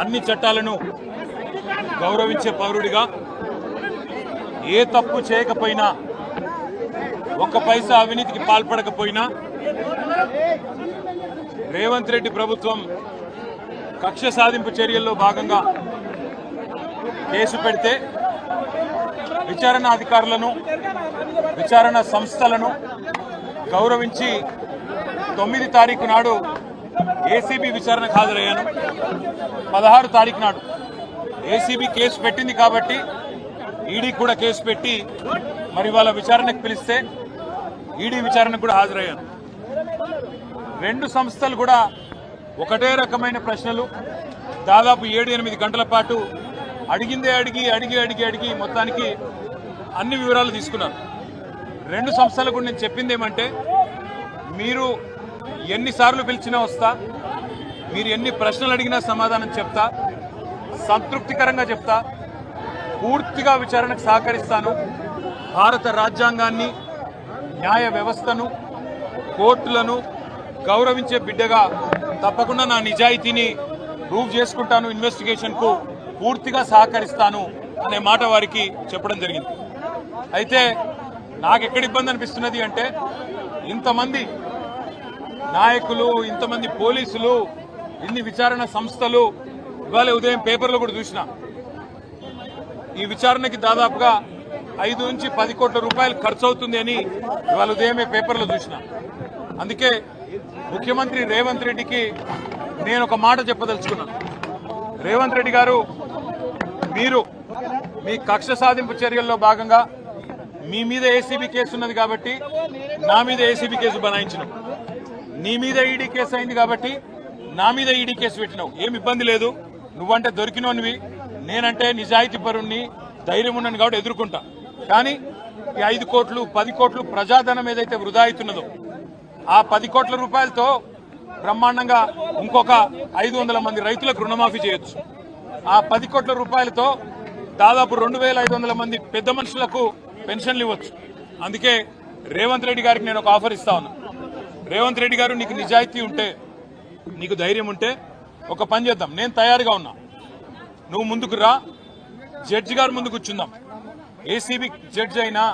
అన్ని చట్టాలను గౌరవించే పౌరుడిగా ఏ తప్పు చేయకపోయినా, ఒక్క పైసా అవినీతికి పాల్పడకపోయినా రేవంత్ రెడ్డి ప్రభుత్వం కక్ష సాధింపు చర్యల్లో భాగంగా కేసు పెడితే విచారణ అధికారులను, విచారణ సంస్థలను గౌరవించి 9 తారీఖు నాడు ఏసీబీ విచారణకు హాజరయ్యాను. 16 తారీఖు నాడు ఏసీబీ కేసు పెట్టింది కాబట్టి ఈడీ కూడా కేసు పెట్టి మరి వాళ్ళ విచారణకు పిలిస్తే ఈడీ విచారణకు కూడా హాజరయ్యాను. 2 సంస్థలు కూడా ఒకటే రకమైన ప్రశ్నలు దాదాపు 7-8 గంటల పాటు అడిగిందే అడిగి మొత్తానికి అన్ని వివరాలు తీసుకున్నారు. 2 సంస్థలకు నేను చెప్పింది ఏమంటే, మీరు ఎన్నిసార్లు పిలిచినా వస్తా, మీరు ఎన్ని ప్రశ్నలు అడిగినా సమాధానం చెప్తా, సంతృప్తికరంగా చెప్తా, పూర్తిగా విచారణకు సహకరిస్తాను. భారత రాజ్యాంగాన్ని, న్యాయ వ్యవస్థను, కోర్టులను గౌరవించే బిడ్డగా తప్పకుండా నా నిజాయితీని ప్రూవ్ చేసుకుంటాను, ఇన్వెస్టిగేషన్కు పూర్తిగా సహకరిస్తాను అనే మాట వారికి చెప్పడం జరిగింది. అయితే నాకు ఎక్కడ ఇబ్బంది అనిపిస్తున్నది అంటే, ఇంతమంది నాయకులు, ఇంతమంది పోలీసులు, ఇన్ని విచారణ సంస్థలు, ఇవాళ ఉదయం పేపర్లో కూడా చూసిన ఈ విచారణకి దాదాపుగా 5 నుంచి 10 కోట్ల రూపాయలు ఖర్చు అవుతుంది అని ఇవాళ ఉదయమే పేపర్లో చూసిన. అందుకే ముఖ్యమంత్రి రేవంత్ రెడ్డికి నేను ఒక మాట చెప్పదలుచుకున్నాను. రేవంత్ రెడ్డి గారు, మీరు మీ కక్ష సాధింపు చర్యల్లో భాగంగా మీ మీద ఏసీబీ కేసు ఉన్నది కాబట్టి నా మీద ఏసీబీ కేసు బనాయించినావు, నీ మీద ఈడీ కేసు అయింది కాబట్టి నా మీద ఈడీ కేసు పెట్టినావు. ఏమి ఇబ్బంది లేదు, నువ్వంటే దొరికినోనివి, నేనంటే నిజాయితీ పరుణ్ణి, ధైర్యం ఉన్నాను కాబట్టి ఎదుర్కొంటా. కానీ ఈ 5 కోట్లు 10 కోట్లు ప్రజాధనం ఏదైతే వృధా అవుతున్నదో, ఆ 10 కోట్ల రూపాయలతో బ్రహ్మాండంగా ఇంకొక 500 మంది రైతులకు రుణమాఫీ చేయొచ్చు. ఆ 10 కోట్ల రూపాయలతో దాదాపు 2500 మంది పెద్ద మనుషులకు పెన్షన్లు ఇవ్వచ్చు. అందుకే రేవంత్ రెడ్డి గారికి నేను ఒక ఆఫర్ ఇస్తా ఉన్నా. రేవంత్ రెడ్డి గారు, నీకు నిజాయితీ ఉంటే, నీకు ధైర్యం ఉంటే ఒక పని చేద్దాం. నేను తయారుగా ఉన్నా, నువ్వు ముందుకు రా, జడ్జి గారు ముందు కూర్చుందాం. ఏసీబీ జడ్జి అయినా,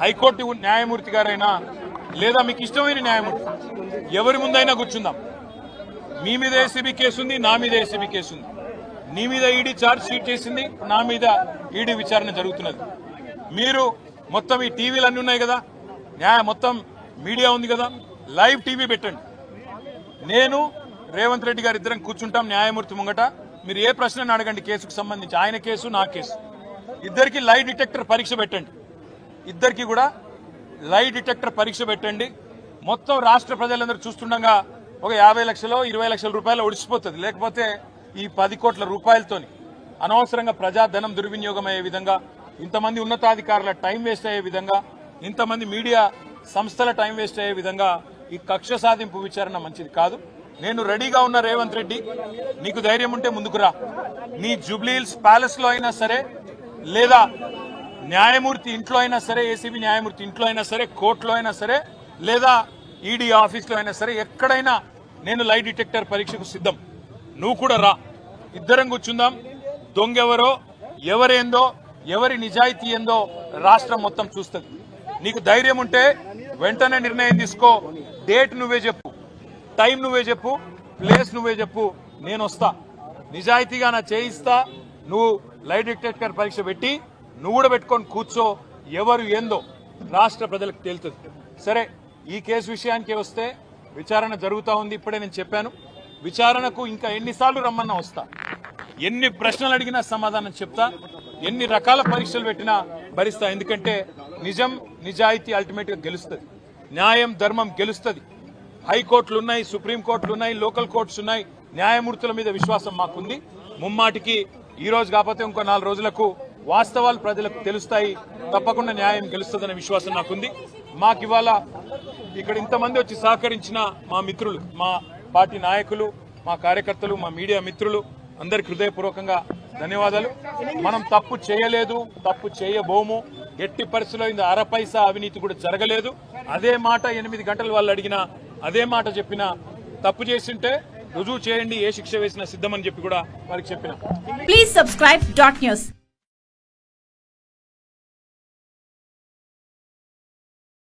హైకోర్టు న్యాయమూర్తి గారైనా, లేదా మీకు ఇష్టమైన న్యాయమూర్తి ఎవరి ముందైనా కూర్చుందాం. మీ మీద ఏసీబీ కేసు ఉంది, నా మీద ఏసీబీ కేసు ఉంది. నీ మీద ఈడీ ఛార్జ్ షీట్ చేసింది, నా మీద ఈడీ విచారణ జరుగుతున్నది. మీరు మొత్తం ఈ టీవీలు అన్నీ ఉన్నాయి కదా, మొత్తం మీడియా ఉంది కదా, లైవ్ టీవీ పెట్టండి. నేను రేవంత్ రెడ్డి గారు ఇద్దరం కూర్చుంటాం న్యాయమూర్తి ముంగట. మీరు ఏ ప్రశ్నను అడగండి కేసుకు సంబంధించి, ఆయన కేసు నా కేసు. ఇద్దరికి లై డిటెక్టర్ పరీక్ష పెట్టండి, ఇద్దరికి కూడా లై డిటెక్టర్ పరీక్ష పెట్టండి. మొత్తం రాష్ట్ర ప్రజలందరూ చూస్తుండగా ఒక 50 లక్షలు 20 లక్షల రూపాయలు ఒడిసిపోతుంది. లేకపోతే ఈ 10 కోట్ల రూపాయలతోని అనవసరంగా ప్రజాధనం దుర్వినియోగం అయ్యే విధంగా, ఇంతమంది ఉన్నతాధికారుల టైం వేస్ట్ అయ్యే విధంగా, ఇంతమంది మీడియా సంస్థల టైం వేస్ట్ అయ్యే విధంగా ఈ కక్ష సాధింపు విచారణ మంచిది కాదు. నేను రెడీగా ఉన్న రేవంత్ రెడ్డి, నీకు ధైర్యం ఉంటే ముందుకు రా. నీ జూబ్లీహిల్స్ ప్యాలెస్ లో అయినా సరే, లేదా న్యాయమూర్తి ఇంట్లో అయినా సరే, ఏసీబీ న్యాయమూర్తి ఇంట్లో అయినా సరే, కోర్టులో అయినా సరే, లేదా ఈడీ ఆఫీస్లో అయినా సరే, ఎక్కడైనా నేను లై డిటెక్టర్ పరీక్షకు సిద్ధం. నువ్వు కూడా రా, ఇద్దరం కూర్చుందాం. దొంగెవరో, ఎవరేందో, ఎవరి నిజాయితీ ఏందో రాష్ట్రం మొత్తం చూస్తుంది. నీకు ధైర్యం ఉంటే వెంటనే నిర్ణయం తీసుకో. డేట్ నువ్వే చెప్పు, టైం నువ్వే చెప్పు, ప్లేస్ నువ్వే చెప్పు, నేను వస్తా. నిజాయితీగా నా చేయిస్తా. నువ్వు లై డిటెక్టర్ పరీక్ష పెట్టి నువ్వు కూడా పెట్టుకొని కూర్చో. ఎవరు ఏందో రాష్ట్ర ప్రజలకు తేలుతుంది. సరే, ఈ కేసు విషయానికి వస్తే విచారణ జరుగుతూ ఉంది. ఇప్పుడే నేను చెప్పాను, విచారణకు ఇంకా ఎన్నిసార్లు రమ్మన్నా వస్తా, ఎన్ని ప్రశ్నలు అడిగినా సమాధానం చెప్తా, ఎన్ని రకాల పరీక్షలు పెట్టినా భరిస్తా. ఎందుకంటే నిజం, నిజాయితీ అల్టిమేట్ గా గెలుస్తుంది, న్యాయం ధర్మం గెలుస్తుంది. హైకోర్టులు ఉన్నాయి, సుప్రీంకోర్టులు ఉన్నాయి, లోకల్ కోర్ట్స్ ఉన్నాయి. న్యాయమూర్తుల మీద విశ్వాసం మాకుంది. ముమ్మాటికి ఈ రోజు కాకపోతే ఇంకో 4 రోజులకు వాస్తవాలు ప్రజలకు తెలుస్తాయి. తప్పకుండా న్యాయం గెలుస్తుందనే విశ్వాసం నాకుంది. మాకు ఇవాళ ఇక్కడ ఇంతమంది వచ్చి సహకరించిన మా మిత్రులు, మా పార్టీ నాయకులు, మా కార్యకర్తలు, మా మీడియా మిత్రులు అందరికి హృదయపూర్వకంగా ధన్యవాదాలు. మనం తప్పు చేయలేదు, తప్పు చేయబోము. ఎట్టి పరిస్థితుల్లో ఇంత అరపైసా అవినీతి కూడా జరగలేదు. అదే మాట 8 గంటలు వాళ్ళు అడిగినా, అదే మాట చెప్పినా, తప్పు చేసింటే రుజువు చేయండి, ఏ శిక్ష వేసినా సిద్ధమని చెప్పి కూడా వారికి చెప్పిన. Please subscribe dot news.